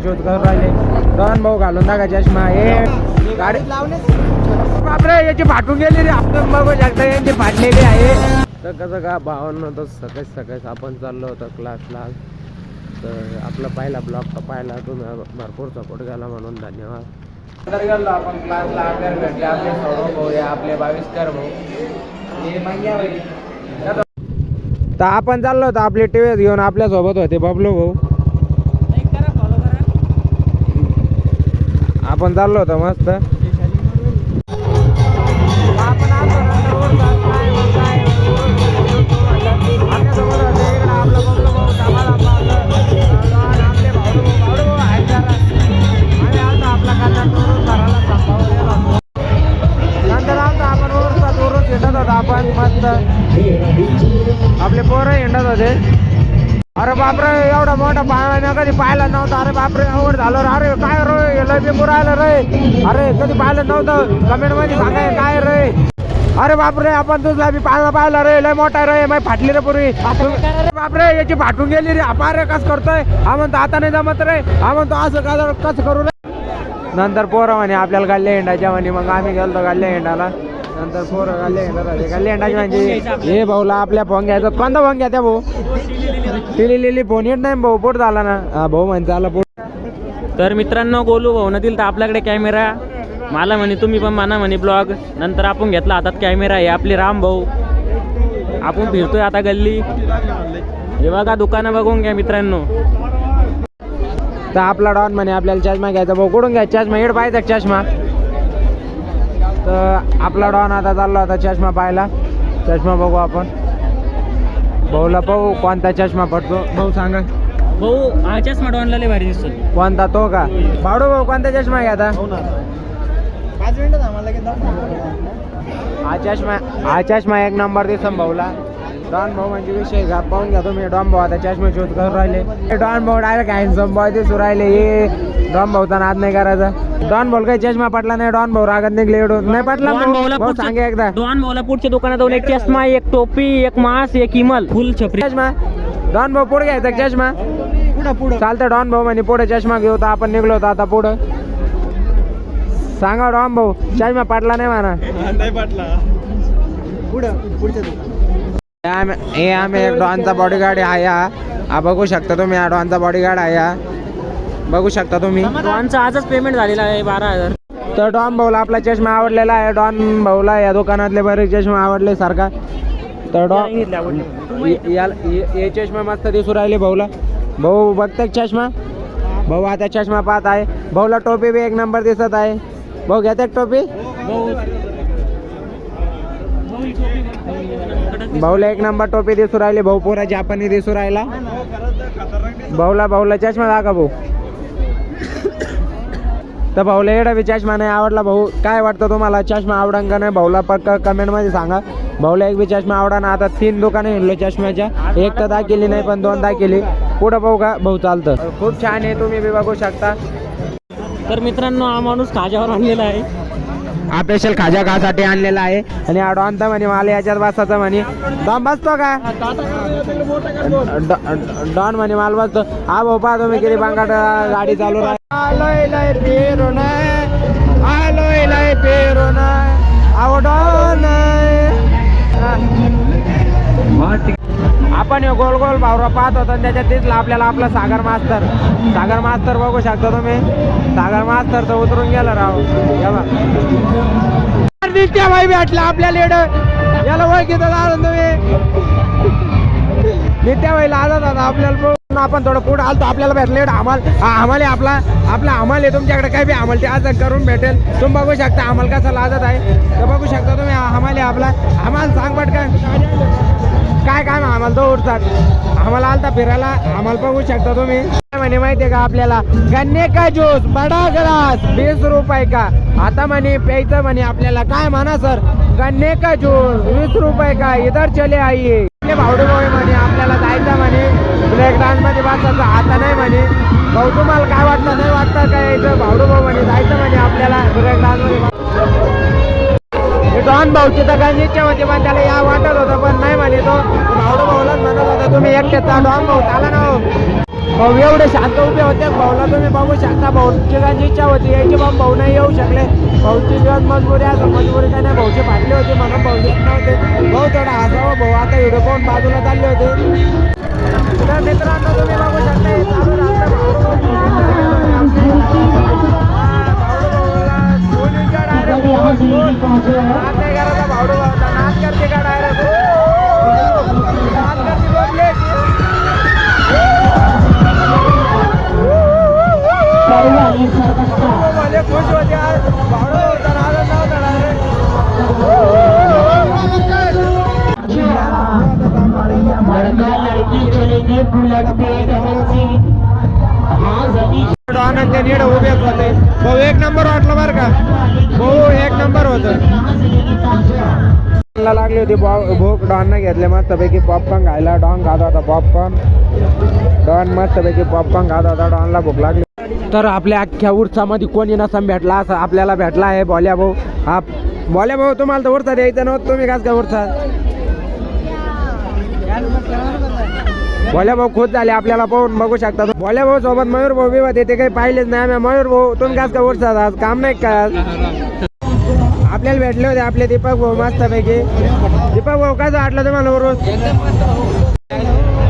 शोध करून राहिले डॉन भाऊ घालून टाका चष्मा हे गाडी बापरे याची फाटून गेली रे आपण बघू शकता यांची फाटलेली आहे तर कसं का भावांना तर सकाळी आपण चाललो होतो क्लासला तर आपला पहिला ब्लॉग पाहिला तुम्ही भरपूर सपोर्ट केला म्हणून धन्यवाद तर गेलो आपण क्लासला आपल्याला भेटले आपले सौरभ भाऊ आपले 22कर भाऊ हे मंग्या भाई तर आपण चाललो होतो आपले टीव्ही घेऊन आपल्या सोबत होते बबलू भाऊ आपण चाललो होतो मस्त आपण मस्त आपले पोरं हिंडत होते अरे बापरे एवढा मोठा पाळणा कधी पाहिला नव्हता अरे बापरे आवड झालं अरे काय रे लय पेपर आलं रे अरे कधी पाहिलं नव्हतं कमेंट मध्ये सांगाय काय रे अरे बापरे आपण तुझला बी पाहिला रे लय मोठा रे माय फाटली रे पुरी बापरे याची फाटून गेली रे आपण रे कस करतोय हा म्हणतो आता नाही जमत रे हा म्हणतो असं कसं करू रे नंतर पोरं म्हणे आपल्याला गाल्ले हिंडायच्या म्हणे मग आम्ही गेलो गाल्ले हिंडाला नंतर पोरं गाल्ले हिंडायची म्हणजे हे भाऊला आपल्या फोन घ्यायचा कोणता फोन घ्या त्या भाऊ लिहिली फोन येत नाही भाऊ पोट झाला ना हा भाऊ म्हणते आला पोट तर मित्रांनो गोलू भाऊ नदील तर आपल्याकडे कॅमेरा मला म्हणे तुम्ही पण म्हणा म्हणे ब्लॉग नंतर आपण घेतला हातात कॅमेरा आहे आपले राम भाऊ आपण फिरतोय आता गल्ली हे बघा दुकानं बघून घ्या मित्रांनो तर आपला डॉन म्हणे आपल्याला चष्मा घ्यायचा भाऊ कुठून घ्यायचा चष्मा हेड पाहायचा चष्मा तर आपला डॉन आता चालला होता चष्मा पाहायला चष्मा बघू आपण भाऊला पाहू कोणता चष्मा पडतो भाऊ सांगा भाऊ हा चष्मा डॉनला लय भारी दिसतो कोणता तो का भाऊ भाऊ कोणता चष्मा घ्या आता 5 मिनिटं थांबायला हा चष्मा एक नंबर दिसम भाऊला डॉन भाऊ म्हणजे विषय घ्या पाहून घ्या तुम्ही डॉन भाऊ आता चष्मा शोध करून राहिले डॉन भाऊ डायरेक्ट हँडसम बॉय दिसू राहिले हे डॉन भाऊचा नाद नाही करायचा डॉन भाऊ काही चष्मा पटला नाही डॉन भाऊ रागत निघले नाही पटला भाऊ सांगे एकदा डॉन भाऊला पुढच्या दुकानात जाऊन एक चष्मा एक टोपी एक मास्क एक इमल फुल छपरी चष्मा डॉन भाऊ पुढे घ्यायचा चष्मा पुढं चालतं डॉन भाऊ म्हणे पुढे चष्मा घेऊ तर आपण निघलो होतो आता पुढं सांगा डॉन भाऊ चष्मा पटला नाही म्हणा नाही पाटला पुढच्या हे आम्ही एक डॉनचा बॉडीगार्ड आहे हा बघू शकता तुम्ही हा डॉनचा बॉडीगार्ड आहे हा बघू शकता तुम्ही डॉनचा आजच पेमेंट झालेला आहे 12,000 तर डॉन भाऊला आपला चष्मा आवडलेला आहे डॉन भाऊला या दुकानातले बरेच चष्मा आवडले सारखा तर डॉन हे चष्मा मस्त दिसू राहिले भाऊला भाऊ बघताय चष्मा भाऊ आता चष्मा पाहत आहे भाऊला टोपी बी एक नंबर दिसत आहे भाऊ घेते टोपी भाऊला एक नंबर टोपी दिसू राहिली भाऊ पुरा जापानी दिसू राहिला भाऊला चष्मा दाखवा भाऊ तर भाऊला एवढा बी चष्मा नाही आवडला भाऊ काय वाटतं तुम्हाला चष्मा आवडन का नाही भाऊला पक्का कमेंट मध्ये सांगा भाऊला एक बी चष्मा आवडा ना आता 3 दुकाने हिंडलो चष्म्याच्या एक तर दाखवली नाही पण 2 दाखवली पुढं भाऊ का भाऊ चालतं खूप छान आहे तुम्ही बी बघू शकता तर मित्रांनो हा माणूस खाज्यावर आणलेला आहे हा स्पेशल खाजा खासाठी आणलेला आहे आणि हा डॉन तर म्हणे मला याच्यात बसायचं म्हणे डॉन बसतो का डॉन म्हणे मला बसतो हा भाऊ पहा तुम्ही किती बांगाट गाडी चालू आलोय पेरून आव डॉन आपण गोल गोल भावरा पाहत होतो आणि त्याच्यात दिसला आपल्याला आपला सागर मास्तर बघू शकता तुम्ही सागर मास्तर तर उतरून गेला राव भाई भेटला आपल्याला याला ओळखीत तुम्ही नित्याबाईला आजच आता आपल्याला आपण थोडं पुढे आलतो आपल्याला भेटले आम्हाला आपला अमल आहे तुमच्याकडे काय बी अमल ते आज करून भेटेल तुम्ही बघू शकता अमल कसा लाजत आहे तर बघू शकता तुम्ही अमल आपला आम्हाला सांग पटकन काय आम्हाला तो उठतात आम्हाला आलता फिरायला आम्हाला बघू शकता तुम्ही काय म्हणे माहितीये का आपल्याला गन्ने का ज्यूस बडा ग्लास 20 रुपये का आता म्हणे प्यायचं म्हणे आपल्याला काय म्हणा सर गन्ने का ज्यूस 20 रुपये का इधर चले आइए भावडू भाऊ म्हणे आपल्याला जायचं म्हणे ब्रेक डान्स मध्ये बसायचं आता नाही म्हणे भाऊ तुम्हाला काय वाटतं नाही वाटतं काय यायचं भावडू भाऊ म्हणे जायचं म्हणे आपल्याला ब्रेक डान्स मध्ये डॉन भाऊची तर काही इच्छा होती पण त्याला या वाटत होतं पण नाही म्हणे तो भावडू भाऊलाच म्हणत होता तुम्ही एकटेच डॉन भाऊ चाला ना भाऊ एवढे शांत उभे होते. भाऊला तुम्ही बघू शकता. भाऊची इच्छा होती यायची पण भाऊ नाही येऊ शकले. भाऊची दिवस मजबुरी असं मजबुरी काय नाही. भाऊचे फाटले होते म्हणून भाऊ येत नव्हते. भाऊ थोडा हसावं. भाऊ आता व्हिडिओ पाहून बाजूला चालले होते. तर मित्रांनो तुम्ही बघू शकता हे चालू राहतं. भावडू भावचा नाच करते का डायरेक्ट नाच करते पब्लिक. भले खुश होते आज भावडू भावचा नाच नव्हता डायरेक्ट. आनंद नीड उभेच होते. भाऊ एक नंबर वाटलं बरं का. भाऊ एक नंबर होतं. लागली होती भूक. डॉनने घेतले मस्तपैकी पॉपकॉर्न खायला. डॉन खात होता पॉपकॉर्न. डॉन मस्तपैकी पॉपकॉर्न खात होता. डॉनला भूक लागली. तर आपल्या अख्ख्या उर्सामध्ये कोणी नसं भेटला असं आपल्याला भेटला आहे बॉल्या भाऊ. हा बॉल्या भाऊ तुम्हाला तर उरसा द्यायचं नव्हतं. तुम्ही काय का उरसा. भोल्या भाऊ खुश झाले आपल्याला पाहून बघू शकता. भोल्या भाऊ सोबत मयूर भाऊ बी होते. ते काही पाहिलेच नाही आम्ही. मयूर भाऊ तुम्ही काय का उरसात आज काम नाही का. आपल्याला भेटले होते आपले दीपक भाऊ मस्तपैकी. दीपक भाऊ काय वाटलं तुम्हाला उरूस.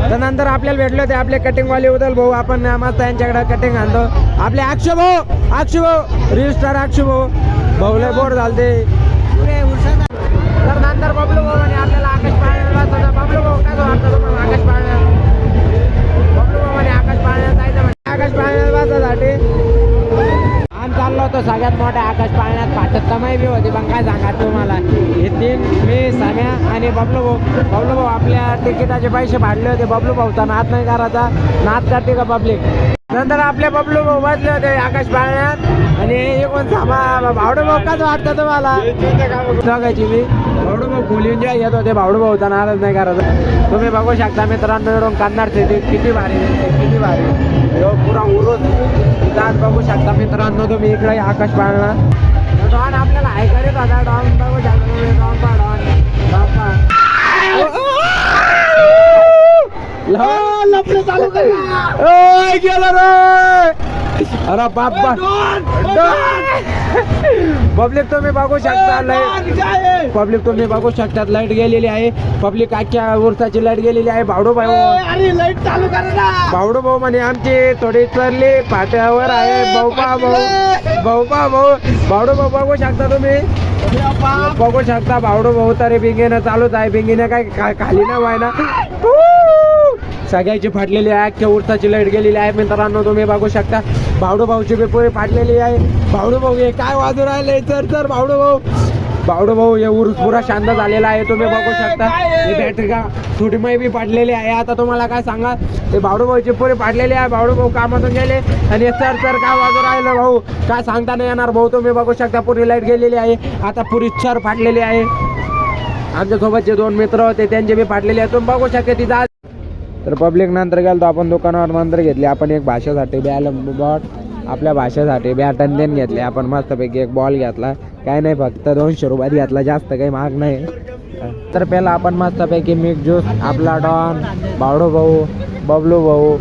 त्यानंतर आपल्याला भेटले होते आपले कटिंगवाले उदल भाऊ. आपण मस्त यांच्याकडे कटिंग आणतो. आपले अक्षय भाऊ रील स्टार अक्षय भाऊ. भाऊला बोर झालते. तर नंतर बबलू भाऊ आणि आपल्याला आकाश पाळण्याला बबलू भाऊ काय वाटतं तुम्हाला आकाश पाळण्या. बबलू भाऊ आणि आकाश पाळण्यात जायचं म्हणजे आकाश पाळण्यात बसायसाठी आम्ही चाललो होतो सगळ्यात मोठ्या आकाश पाळण्यात. पाठत कमाई बी होती पण काय सांगा तुम्हाला. हे तीन मी साम्या आणि बबलू भाऊ आपल्या तिकिटाचे पैसे फाडले होते. बबलू भाऊचा नाद नाही करायचा. नाद करते का पब्लिक. नंतर आपले बबलू भाऊ बसले होते आकाश पाळण्यात आणि हे कोण सामा भावडू भाऊ काय वाटतं तुम्हाला. बघायची मी भावडू भाऊ खोली एन्जॉय घेत होते. भावडू भाऊचा नादच नाही करायचा. तुम्ही बघू शकता मित्रांनो इकडून कन्नड सिटी किती भारी किती भारी पुरा उरूस आज बघू शकता मित्रांनो तुम्ही. इकडे आकाश पाळणा डॉन आपल्याला हाय करीत होता. डॉन बघू शकता. लपडे चालू गेलं रे. अरे बाप्पा पब्लिक तुम्ही बघू शकता. लाईट पब्लिक तुम्ही बघू शकता लाईट गेलेली आहे. पब्लिक अख्ख्या उरसाची लाईट गेलेली आहे. भावडू भाऊ लाईट चालू करा. भावडू भाऊ म्हणे आमची थोडी चरली फाट्यावर आहे. भाऊ भावडू भाऊ बघू शकता तुम्ही. बघू शकता भावडू भाऊ तरी बिंगीनं चालूच आहे. बिंगीनं काय खाली ना व्हायना. सगळ्याची फाटलेली आहे. अख्ख्या उरसाची लाईट गेलेली आहे मित्रांनो तुम्ही बघू शकता. भावडू भाऊची बी पुरी फाटलेली आहे. भावडू भाऊ हे काय वाजू राहिले तर भावडू भाऊ हे उरूस पुरा शांत झालेला आहे. तुम्ही बघू शकता. हे बॅटरी का थोडी मै बी फाटलेली आहे. आता तुम्हाला काय सांगा ते भावडू भाऊची पुरी फाटलेली आहे. भावडू भाऊ कामातून गेले आणि सर काय वाजू राहिलं भाऊ काय सांगता नाही येणार भाऊ. तुम्ही बघू शकता पुरी लाईट गेलेली आहे. आता पुरी सर फाटलेली आहे. आमच्यासोबतचे दोन मित्र होते त्यांचे बी फाटलेले आहे. तुम्ही बघू शकता तिथं. तर पब्लिक नंतर गेलो आपण दुकानावर. नंतर घेतली आपण एक भाषेसाठी बॉट. आपल्या भाषेसाठी बॅट आणि देन घेतले आपण मस्तपैकी. एक बॉल घेतला. काय नाही फक्त 200 रुपयात घेतला. जास्त काही महाग नाही. तर पहिला आपण मस्तपैकी मिक्स ज्यूस आपला डॉन भावडू भाऊ बबलू भाऊ